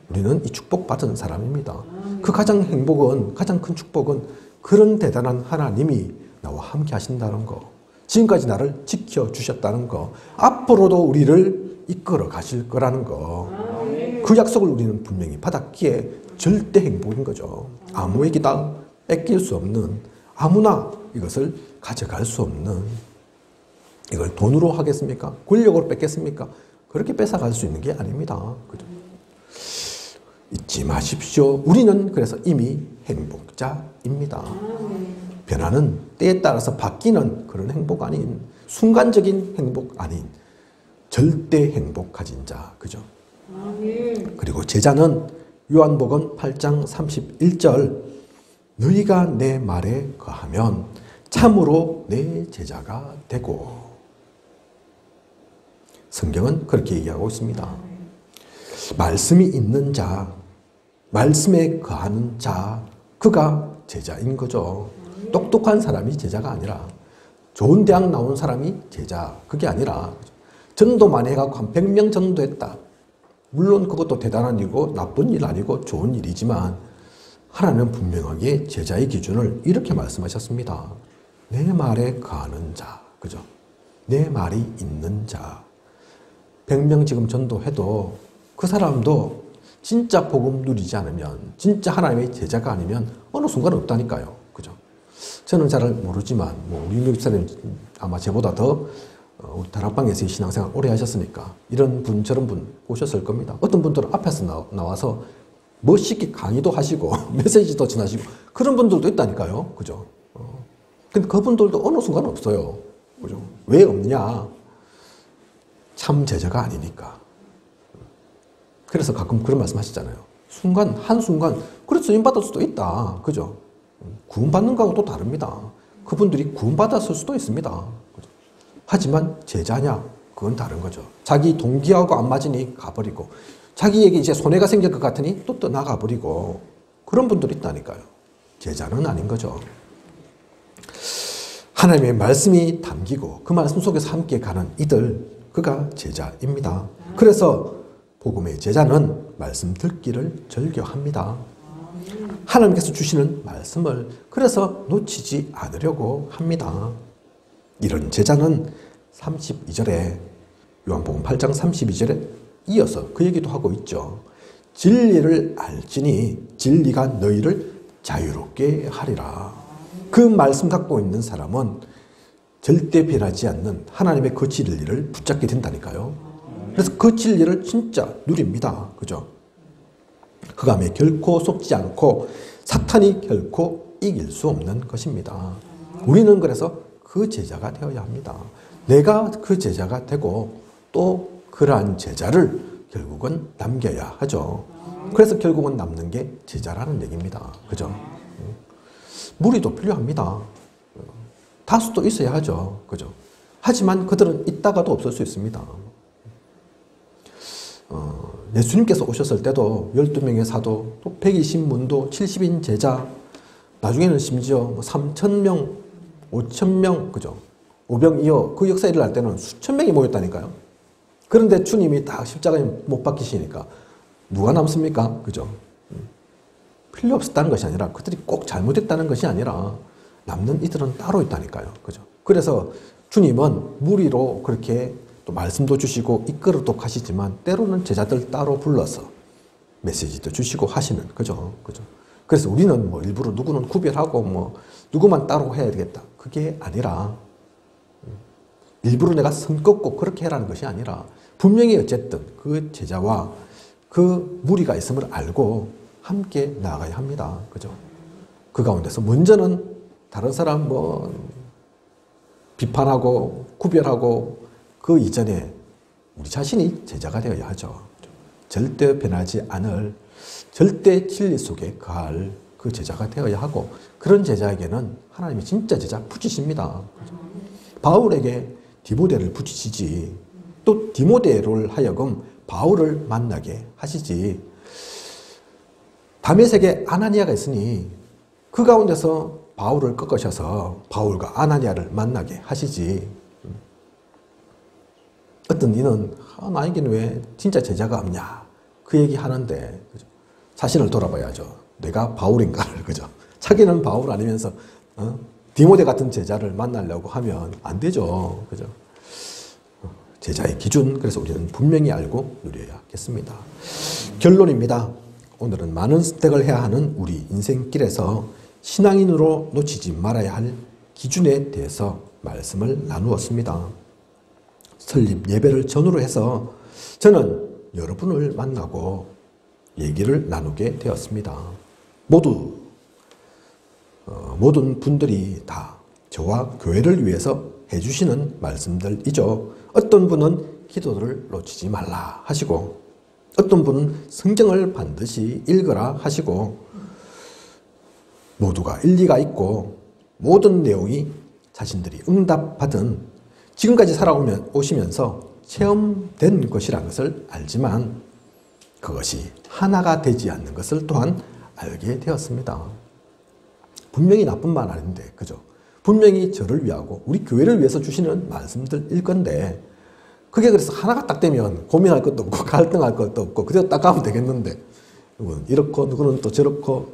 우리는 이 축복받은 사람입니다. 그 가장 행복은, 가장 큰 축복은 그런 대단한 하나님이 나와 함께 하신다는 거. 지금까지 나를 지켜주셨다는 거. 앞으로도 우리를 이끌어 가실 거라는 거. 그 약속을 우리는 분명히 받았기에 절대 행복인 거죠. 아무에게 다 뺏길 수 없는, 아무나 이것을 가져갈 수 없는, 이걸 돈으로 하겠습니까? 권력으로 뺏겠습니까? 그렇게 뺏어갈 수 있는 게 아닙니다. 그죠? 잊지 마십시오. 우리는 그래서 이미 행복자입니다. 변화는 때에 따라서 바뀌는 그런 행복 아닌, 순간적인 행복 아닌 절대 행복 가진 자. 그죠? 그리고 제자는 요한복음 8장 31절 너희가 내 말에 거하면 참으로 내 제자가 되고. 성경은 그렇게 얘기하고 있습니다. 말씀이 있는 자, 말씀에 거하는 자, 그가 제자인 거죠. 똑똑한 사람이 제자가 아니라, 좋은 대학 나온 사람이 제자, 그게 아니라, 전도 많이 해갖고 한 100명 전도했다. 물론 그것도 대단한 일이고 나쁜 일 아니고 좋은 일이지만 하나님은 분명하게 제자의 기준을 이렇게 말씀하셨습니다. 내 말에 거하는 자, 그죠? 내 말이 있는 자. 100명 지금 전도해도 그 사람도 진짜 복음 누리지 않으면, 진짜 하나님의 제자가 아니면 어느 순간 없다니까요. 그죠? 저는 잘 모르지만, 우리 윤경 집사님 아마 저보다 더 우리 다락방에서의 신앙생활 오래 하셨으니까 이런 분, 저런 분 오셨을 겁니다. 어떤 분들은 앞에서 나와서 멋있게 강의도 하시고 메시지도 전하시고 그런 분들도 있다니까요. 그죠? 근데 그분들도 어느 순간 없어요. 그죠? 왜 없냐? 참 제자가 아니니까. 그래서 가끔 그런 말씀 하시잖아요. 한순간, 그래, 쓰임받을 수도 있다. 그죠? 구원받는 거하고 또 다릅니다. 그분들이 구원받았을 수도 있습니다. 그죠? 하지만 제자냐? 그건 다른 거죠. 자기 동기하고 안 맞으니 가버리고, 자기에게 이제 손해가 생길 것 같으니 또 떠나가버리고, 그런 분들이 있다니까요. 제자는 아닌 거죠. 하나님의 말씀이 담기고 그 말씀 속에서 함께 가는 이들, 그가 제자입니다. 그래서 복음의 제자는 말씀 듣기를 즐겨합니다. 하나님께서 주시는 말씀을 그래서 놓치지 않으려고 합니다. 이런 제자는 32절에 요한복음 8장 32절에 이어서 그 얘기도 하고 있죠. 진리를 알지니 진리가 너희를 자유롭게 하리라. 그 말씀 갖고 있는 사람은 절대 변하지 않는 하나님의 그 진리를 붙잡게 된다니까요. 그래서 그 진리를 진짜 누립니다. 그죠? 흑암에 결코 속지 않고 사탄이 결코 이길 수 없는 것입니다. 우리는 그래서 그 제자가 되어야 합니다. 내가 그 제자가 되고 또 그러한 제자를 결국은 남겨야 하죠. 그래서 결국은 남는 게 제자라는 얘기입니다. 그죠? 무리도 필요합니다. 다수도 있어야 하죠. 그죠? 하지만 그들은 있다가도 없을 수 있습니다. 예수님께서 오셨을 때도 12명의 사도, 또 120문도, 70인 제자, 나중에는 심지어 3,000명, 5,000명, 그죠? 오병이어, 그 역사 일어날 때는 수천 명이 모였다니까요. 그런데 주님이 다 십자가에 못 박히시니까 누가 남습니까? 그죠? 필요 없었다는 것이 아니라 그들이 꼭 잘못했다는 것이 아니라 남는 이들은 따로 있다니까요. 그죠? 그래서 주님은 무리로 그렇게 또 말씀도 주시고 이끌어도 가시지만 때로는 제자들 따로 불러서 메시지도 주시고 하시는 그죠? 그죠? 그래서 우리는 뭐 일부러 누구는 구별하고 뭐 누구만 따로 해야 되겠다. 그게 아니라 일부러 내가 선 긋고 그렇게 해라는 것이 아니라 분명히 어쨌든 그 제자와 그 무리가 있음을 알고 함께 나아가야 합니다. 그죠? 그 가운데서 먼저는 다른 사람 뭐 비판하고 구별하고 그 이전에 우리 자신이 제자가 되어야 하죠. 절대 변하지 않을 절대 진리 속에 거할 그 제자가 되어야 하고 그런 제자에게는 하나님이 진짜 제자 붙이십니다. 바울에게 디모데를 붙이시지 또 디모데를 하여금 바울을 만나게 하시지 다메섹에 아나니아가 있으니 그 가운데서 바울을 꺾으셔서 바울과 아나니아를 만나게 하시지 어떤 이는 나에게는 왜 진짜 제자가 없냐 그 얘기 하는데 그죠? 자신을 돌아봐야죠. 내가 바울인가를 그죠? 자기는 바울 아니면서 디모데 같은 제자를 만나려고 하면 안 되죠. 그죠? 제자의 기준 그래서 우리는 분명히 알고 누려야겠습니다. 결론입니다. 오늘은 많은 선택을 해야 하는 우리 인생길에서 신앙인으로 놓치지 말아야 할 기준에 대해서 말씀을 나누었습니다. 설립 예배를 전후로 해서 저는 여러분을 만나고 얘기를 나누게 되었습니다. 모든 분들이 다 저와 교회를 위해서 해주시는 말씀들이죠. 어떤 분은 기도를 놓치지 말라 하시고 어떤 분은 성경을 반드시 읽으라 하시고 모두가 일리가 있고 모든 내용이 자신들이 응답받은 지금까지 살아오시면서 체험된 것이라는 것을 알지만 그것이 하나가 되지 않는 것을 또한 알게 되었습니다. 분명히 나쁜 말 아닌데 그죠? 분명히 저를 위하고 우리 교회를 위해서 주시는 말씀들일 건데 그게 그래서 하나가 딱 되면 고민할 것도 없고 갈등할 것도 없고 그대로 딱 가면 되겠는데 누구는 이렇고 누구는 또 저렇고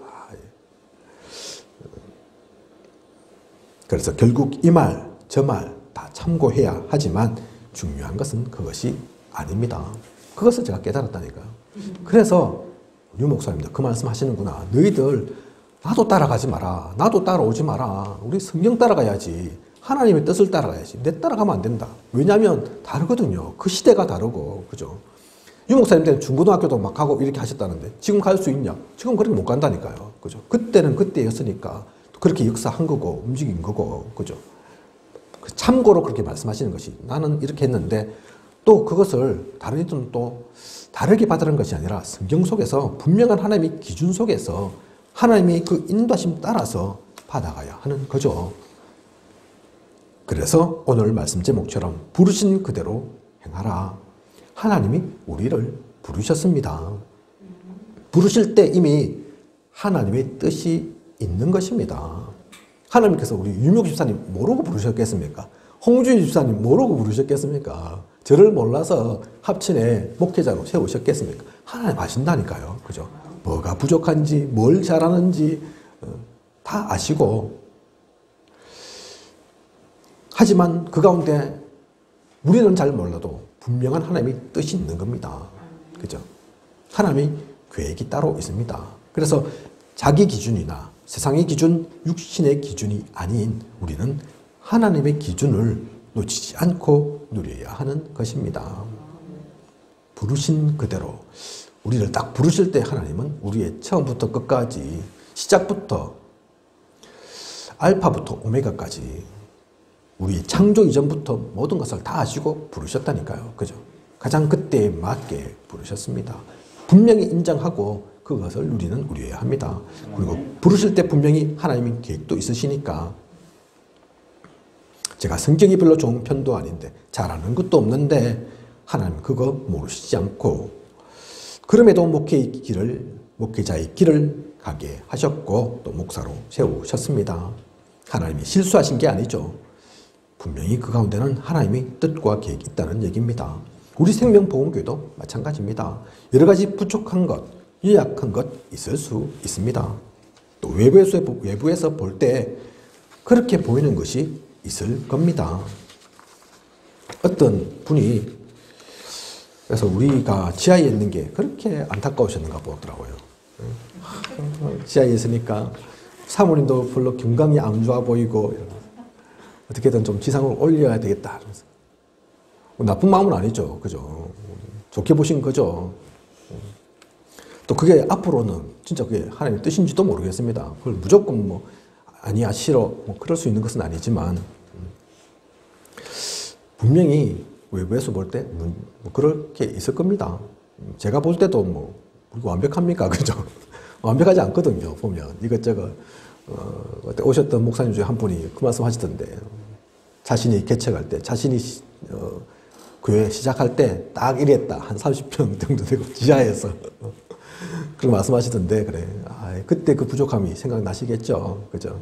그래서 결국 이 말 저 말 다 참고해야 하지만 중요한 것은 그것이 아닙니다. 그것을 제가 깨달았다니까요. 그래서 유 목사님도 그 말씀 하시는구나. 너희들 나도 따라가지 마라. 나도 따라오지 마라. 우리 성경 따라가야지. 하나님의 뜻을 따라가야지. 내 따라가면 안 된다. 왜냐하면 다르거든요. 그 시대가 다르고 그죠. 유 목사님 때는 중고등학교도 막 가고 이렇게 하셨다는데 지금 갈 수 있냐? 지금 그렇게 못 간다니까요. 그죠. 그때는 그때였으니까 그렇게 역사한 거고 움직인 거고 그죠. 참고로 그렇게 말씀하시는 것이 나는 이렇게 했는데 또 그것을 다른 이들은 또 다르게 받아들인 것이 아니라 성경 속에서 분명한 하나님의 기준 속에서 하나님의 그 인도하심 따라서 받아가야 하는 거죠. 그래서 오늘 말씀 제목처럼 부르신 그대로 행하라. 하나님이 우리를 부르셨습니다. 부르실 때 이미 하나님의 뜻이 있는 것입니다. 하나님께서 우리 유명 집사님 모르고 부르셨겠습니까? 홍주희 집사님 모르고 부르셨겠습니까? 저를 몰라서 합천에 목회자로 세우셨겠습니까? 하나님 아신다니까요. 그죠? 뭐가 부족한지, 뭘 잘하는지 다 아시고 하지만 그 가운데 우리는 잘 몰라도 분명한 하나님의 뜻이 있는 겁니다. 그죠? 하나님의 계획이 따로 있습니다. 그래서 자기 기준이나 세상의 기준, 육신의 기준이 아닌 우리는 하나님의 기준을 놓치지 않고 누려야 하는 것입니다. 부르신 그대로 우리를 딱 부르실 때 하나님은 우리의 처음부터 끝까지 시작부터 알파부터 오메가까지 우리 창조 이전부터 모든 것을 다 아시고 부르셨다니까요. 그죠? 가장 그때에 맞게 부르셨습니다. 분명히 인정하고 그것을 우리는 누려야 합니다. 그리고 부르실 때 분명히 하나님의 계획도 있으시니까 제가 성격이 별로 좋은 편도 아닌데 잘하는 것도 없는데 하나님 그거 모르시지 않고 그럼에도 목회자의 길을 가게 하셨고 또 목사로 세우셨습니다. 하나님이 실수하신 게 아니죠. 분명히 그 가운데는 하나님의 뜻과 계획이 있다는 얘기입니다. 우리 생명보험교회도 마찬가지입니다. 여러 가지 부족한 것, 연약한 것 있을 수 있습니다. 또 외부에서 볼 때 그렇게 보이는 것이 있을 겁니다. 어떤 분이 그래서 우리가 지하에 있는 게 그렇게 안타까우셨는가 보더라고요. 지하에 있으니까 사모님도 별로 건강이 안 좋아 보이고 어떻게든 좀 지상으로 올려야 되겠다. 나쁜 마음은 아니죠. 그죠? 좋게 보신 거죠. 또 그게 앞으로는 진짜 그게 하나님의 뜻인지도 모르겠습니다. 그걸 무조건 뭐 아니야 싫어 뭐 그럴 수 있는 것은 아니지만 분명히 외부에서 볼 때 뭐 그렇게 있을 겁니다. 제가 볼 때도 뭐 우리가 완벽합니까? 그죠? 완벽하지 않거든요. 보면 이것저것 그때 오셨던 목사님 중에 한 분이 그 말씀 하시던데 자신이 개척할 때 자신이 교회 시작할 때 딱 이랬다. 한 30평 정도 되고 지하에서 그렇게 말씀하시던데 그래. 그때 그 부족함이 생각나시겠죠. 그죠?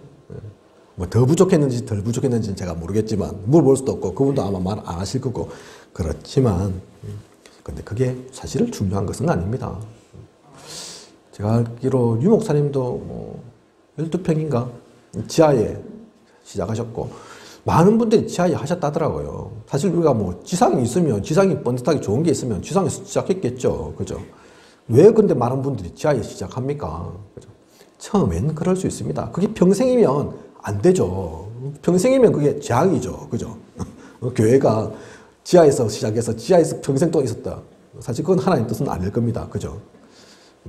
뭐 더 부족했는지 덜 부족했는지는 제가 모르겠지만 물어볼 수도 없고 그분도 아마 말 안 하실 거고 그렇지만 근데 그게 사실 중요한 것은 아닙니다. 제가 알기로 유 목사님도 뭐 12평인가 지하에 시작하셨고 많은 분들이 지하에 하셨다더라고요. 사실 우리가 뭐 지상이 있으면 지상이 번듯하게 좋은 게 있으면 지상에서 시작했겠죠. 그죠? 왜 근데 많은 분들이 지하에 시작합니까? 그죠? 처음엔 그럴 수 있습니다. 그게 평생이면 안 되죠. 평생이면 그게 재앙이죠. 그죠? 교회가 지하에서 시작해서 지하에서 평생 동안 있었다. 사실 그건 하나님 뜻은 아닐 겁니다. 그죠?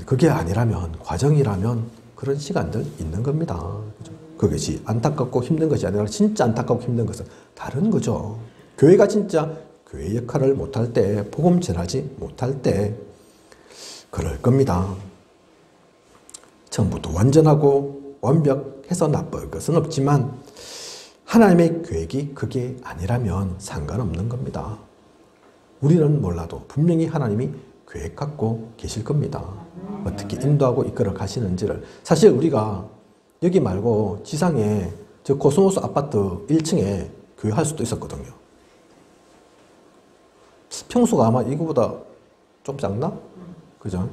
그게 아니라면, 과정이라면 그런 시간들 있는 겁니다. 그죠? 그것이 안타깝고 힘든 것이 아니라 진짜 안타깝고 힘든 것은 다른 거죠. 교회가 진짜 교회 역할을 못할 때, 복음 전하지 못할 때 그럴 겁니다. 처음부터 완전하고 완벽해서 나쁠 것은 없지만 하나님의 계획이 그게 아니라면 상관없는 겁니다. 우리는 몰라도 분명히 하나님이 계획 갖고 계실 겁니다. 어떻게 인도하고 이끌어 가시는지를. 사실 우리가 여기 말고 지상에 저 코스모스 아파트 1층에 교회 할 수도 있었거든요. 평수가 아마 이거보다 좀 작나? 그죠?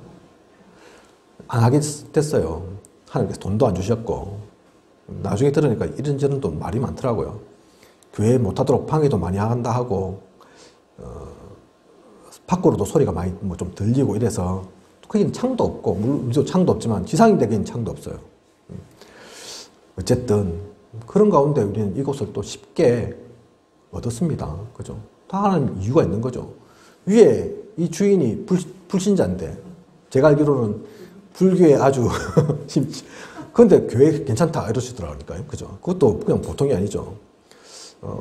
안 하게 됐어요. 하나님께서 돈도 안 주셨고. 나중에 들으니까 이런저런 또 말이 많더라고요. 교회 못하도록 방해도 많이 한다 하고, 밖으로도 소리가 많이 뭐 좀 들리고 이래서, 거기는 창도 없고, 물론 창도 없지만, 지상인데기는 창도 없어요. 어쨌든, 그런 가운데 우리는 이곳을 또 쉽게 얻었습니다. 그죠? 다 하나님 이유가 있는 거죠. 위에 이 주인이 불신자인데, 제가 알기로는 불교에 아주, 근데 교회 괜찮다 이러시더라고요. 그죠? 그것도 그냥 보통이 아니죠.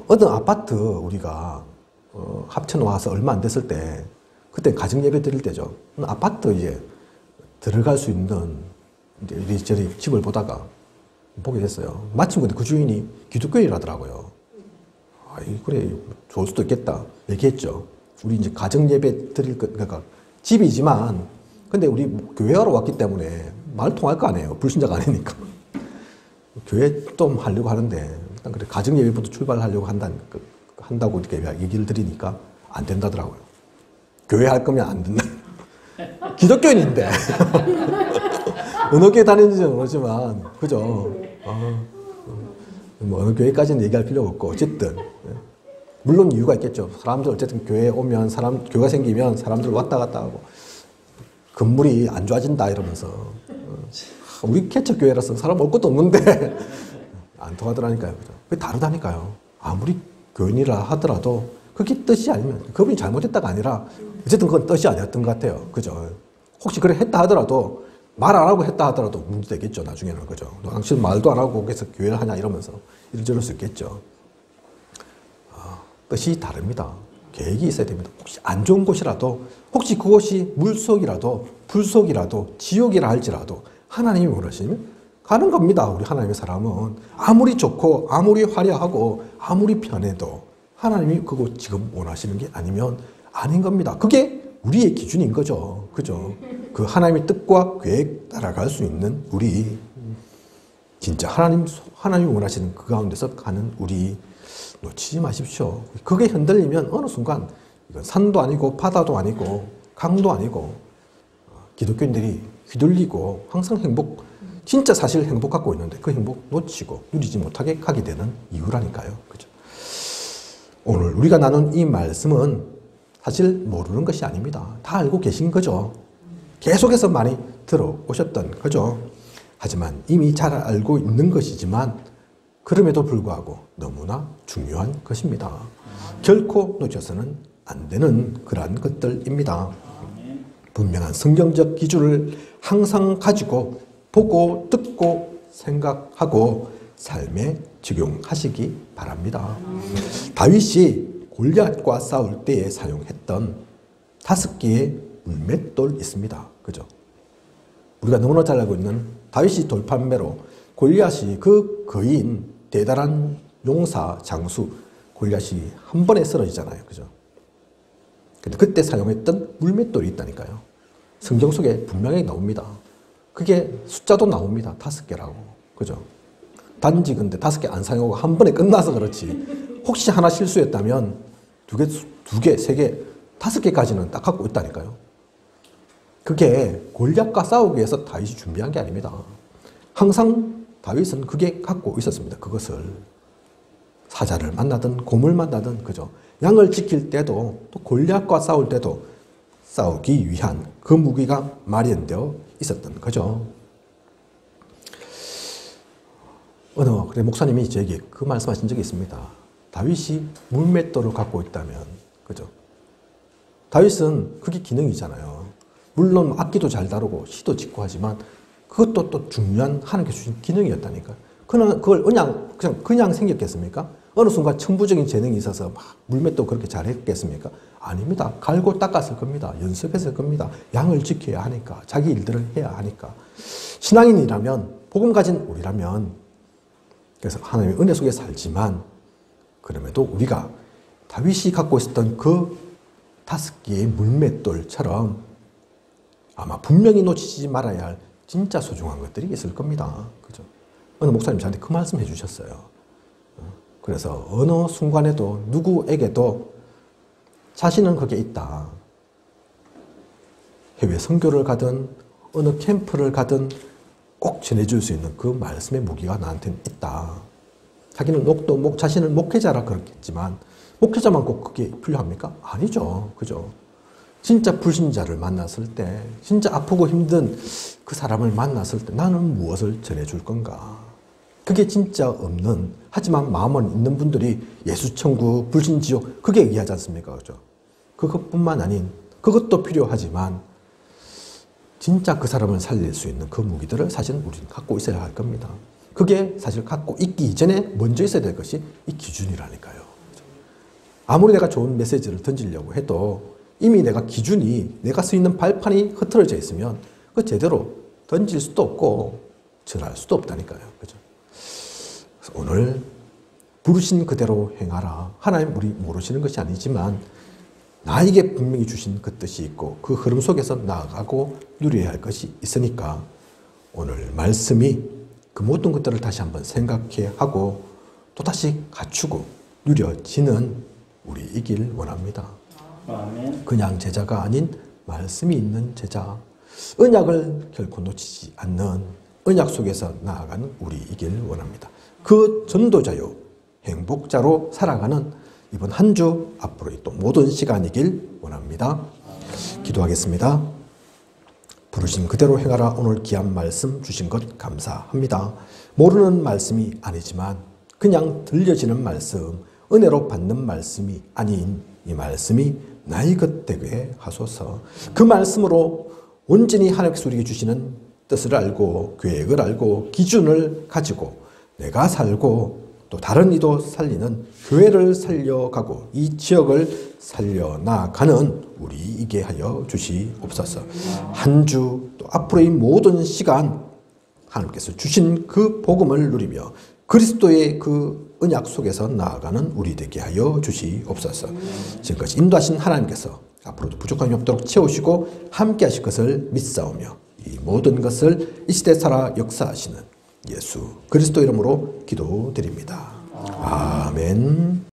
어떤 아파트 우리가 합쳐놓아서 얼마 안 됐을 때, 그때 가정 예배 드릴 때죠. 아파트 이제 들어갈 수 있는 이제 이리저리 집을 보다가 보게 됐어요. 마침 근데 그 주인이 기독교인이라더라고요. 아, 그래, 좋을 수도 있겠다. 얘기했죠. 우리 이제 가정 예배 드릴 것, 그러니까 집이지만, 근데 우리 교회하러 왔기 때문에 말 통할 거 아니에요. 불신자가 아니니까. 교회 좀 하려고 하는데, 일단 그래, 가정 예배부터 출발하려고 한다고 이렇게 얘기를 드리니까 안 된다더라고요. 교회 할 거면 안 된다. 기독교인인데. 어느 교회 다니는지는 모르지만, 그죠? 뭐 어느 교회까지는 얘기할 필요가 없고, 어쨌든. 물론 이유가 있겠죠. 사람들 어쨌든 교회에 오면, 교회가 생기면 사람들 왔다 갔다 하고, 건물이 안 좋아진다 이러면서. 우리 개척교회라서 사람 올 것도 없는데, 안 통하더라니까요. 그게 다르다니까요. 아무리 교인이라 하더라도, 그게 뜻이 아니면, 그분이 잘못했다가 아니라, 어쨌든 그건 뜻이 아니었던 것 같아요. 그죠? 혹시 그래 했다 하더라도, 말 안 하고 했다 하더라도 문제되겠죠, 나중에는. 그죠? 너 당신 말도 안 하고 그래서 교회를 하냐 이러면서 이러저럴 수 있겠죠. 뜻이 다릅니다. 계획이 있어야 됩니다. 혹시 안 좋은 곳이라도, 혹시 그곳이 물속이라도, 불속이라도, 지옥이라 할지라도, 하나님이 원하시면 가는 겁니다. 우리 하나님의 사람은. 아무리 좋고, 아무리 화려하고, 아무리 편해도, 하나님이 그곳 지금 원하시는 게 아니면 아닌 겁니다. 그게 우리의 기준인 거죠. 그죠? 그 하나님의 뜻과 계획 따라갈 수 있는 우리, 진짜 하나님이 원하시는 그 가운데서 가는 우리, 놓치지 마십시오. 그게 흔들리면 어느 순간, 이건 산도 아니고, 바다도 아니고, 강도 아니고, 기독교인들이 휘둘리고, 항상 진짜 사실 행복 갖고 있는데, 그 행복 놓치고, 누리지 못하게 가게 되는 이유라니까요. 그죠? 오늘 우리가 나눈 이 말씀은 사실 모르는 것이 아닙니다. 다 알고 계신 거죠. 계속해서 많이 들어오셨던 거죠. 하지만 이미 잘 알고 있는 것이지만 그럼에도 불구하고 너무나 중요한 것입니다. 결코 놓쳐서는 안 되는 그러한 것들입니다. 분명한 성경적 기준을 항상 가지고 보고 듣고 생각하고 삶에 적용하시기 바랍니다. 다윗이 골리앗과 싸울 때에 사용했던 5개의 물맷돌 있습니다. 그죠? 우리가 너무나 잘 알고 있는 다윗이 돌판매로 골리앗이 그 거인 대단한 용사 장수 골리앗이 한 번에 쓰러지잖아요. 그죠? 근데 그때 사용했던 물맷돌이 있다니까요. 성경 속에 분명히 나옵니다. 그게 숫자도 나옵니다. 5개라고. 그죠? 단지 근데 5개 안 사용하고 한 번에 끝나서 그렇지. 혹시 하나 실수했다면 2개, 3개, 5개까지는 딱 갖고 있다니까요. 그게 골리앗과 싸우기 위해서 다윗이 준비한 게 아닙니다. 항상 다윗은 그게 갖고 있었습니다. 그것을 사자를 만나든 곰을 만나든 그죠. 양을 지킬 때도 또 골리앗과 싸울 때도 싸우기 위한 그 무기가 마련되어 있었던 거죠. 그래 목사님이 저에게 그 말씀하신 적이 있습니다. 다윗이 물맷돌을 갖고 있다면, 그죠? 다윗은 그게 기능이잖아요. 물론 악기도 잘 다루고 시도 짓고 하지만 그것도 또 중요한 하나님께 주신 기능이었다니까. 그걸 그냥 생겼겠습니까? 어느 순간 천부적인 재능이 있어서 막 물맷돌 그렇게 잘했겠습니까? 아닙니다. 갈고 닦았을 겁니다. 연습했을 겁니다. 양을 지켜야 하니까, 자기 일들을 해야 하니까. 신앙인이라면, 복음 가진 우리라면, 그래서 하나님의 은혜 속에 살지만, 그럼에도 우리가 다윗이 갖고 있었던 그 5개의 물맷돌처럼 아마 분명히 놓치지 말아야 할 진짜 소중한 것들이 있을 겁니다. 그죠? 어느 목사님 저한테 그 말씀 해주셨어요. 그래서 어느 순간에도 누구에게도 자신은 거기에 있다. 해외 선교를 가든 어느 캠프를 가든 꼭 전해줄 수 있는 그 말씀의 무기가 나한테는 있다. 자기는 자신을 목회자라 그렇겠지만 목회자만 꼭 그게 필요합니까? 아니죠. 그죠? 진짜 불신자를 만났을 때, 진짜 아프고 힘든 그 사람을 만났을 때 나는 무엇을 전해줄 건가? 그게 진짜 없는, 하지만 마음은 있는 분들이 예수천국, 불신지옥, 그게 얘기하지 않습니까? 그죠? 그것뿐만 아닌, 그것도 필요하지만, 진짜 그 사람을 살릴 수 있는 그 무기들을 사실 우리는 갖고 있어야 할 겁니다. 그게 사실 갖고 있기 이전에 먼저 있어야 될 것이 이 기준이라니까요. 아무리 내가 좋은 메시지를 던지려고 해도 이미 내가 기준이, 내가 서 있는 발판이 흐트러져 있으면 그 제대로 던질 수도 없고 전할 수도 없다니까요. 그죠? 오늘 부르신 그대로 행하라. 하나님 우리 모르시는 것이 아니지만 나에게 분명히 주신 그 뜻이 있고 그 흐름 속에서 나아가고 누려야 할 것이 있으니까 오늘 말씀이 그 모든 것들을 다시 한번 생각해 하고 또다시 갖추고 누려지는 우리이길 원합니다. 아멘. 그냥 제자가 아닌 말씀이 있는 제자, 언약을 결코 놓치지 않는 언약 속에서 나아가는 우리이길 원합니다. 그 전도자요, 행복자로 살아가는 이번 한 주 앞으로의 또 모든 시간이길 원합니다. 기도하겠습니다. 부르신 그대로 행하라. 오늘 귀한 말씀 주신 것 감사합니다. 모르는 말씀이 아니지만 그냥 들려지는 말씀, 은혜로 받는 말씀이 아닌 이 말씀이 나의 것 되게 하소서. 그 말씀으로 온전히 하나님께서 우리에게 주시는 뜻을 알고 계획을 알고 기준을 가지고 내가 살고 또 다른 이도 살리는 교회를 살려가고 이 지역을 살려나가는 우리이게 하여 주시옵소서. 한 주 또 앞으로의 모든 시간 하나님께서 주신 그 복음을 누리며 그리스도의 그 언약 속에서 나아가는 우리 되게 하여 주시옵소서. 지금까지 인도하신 하나님께서 앞으로도 부족함이 없도록 채우시고 함께 하실 것을 믿사오며 이 모든 것을 이 시대 살아 역사하시는 예수 그리스도 이름으로 기도드립니다. 아멘.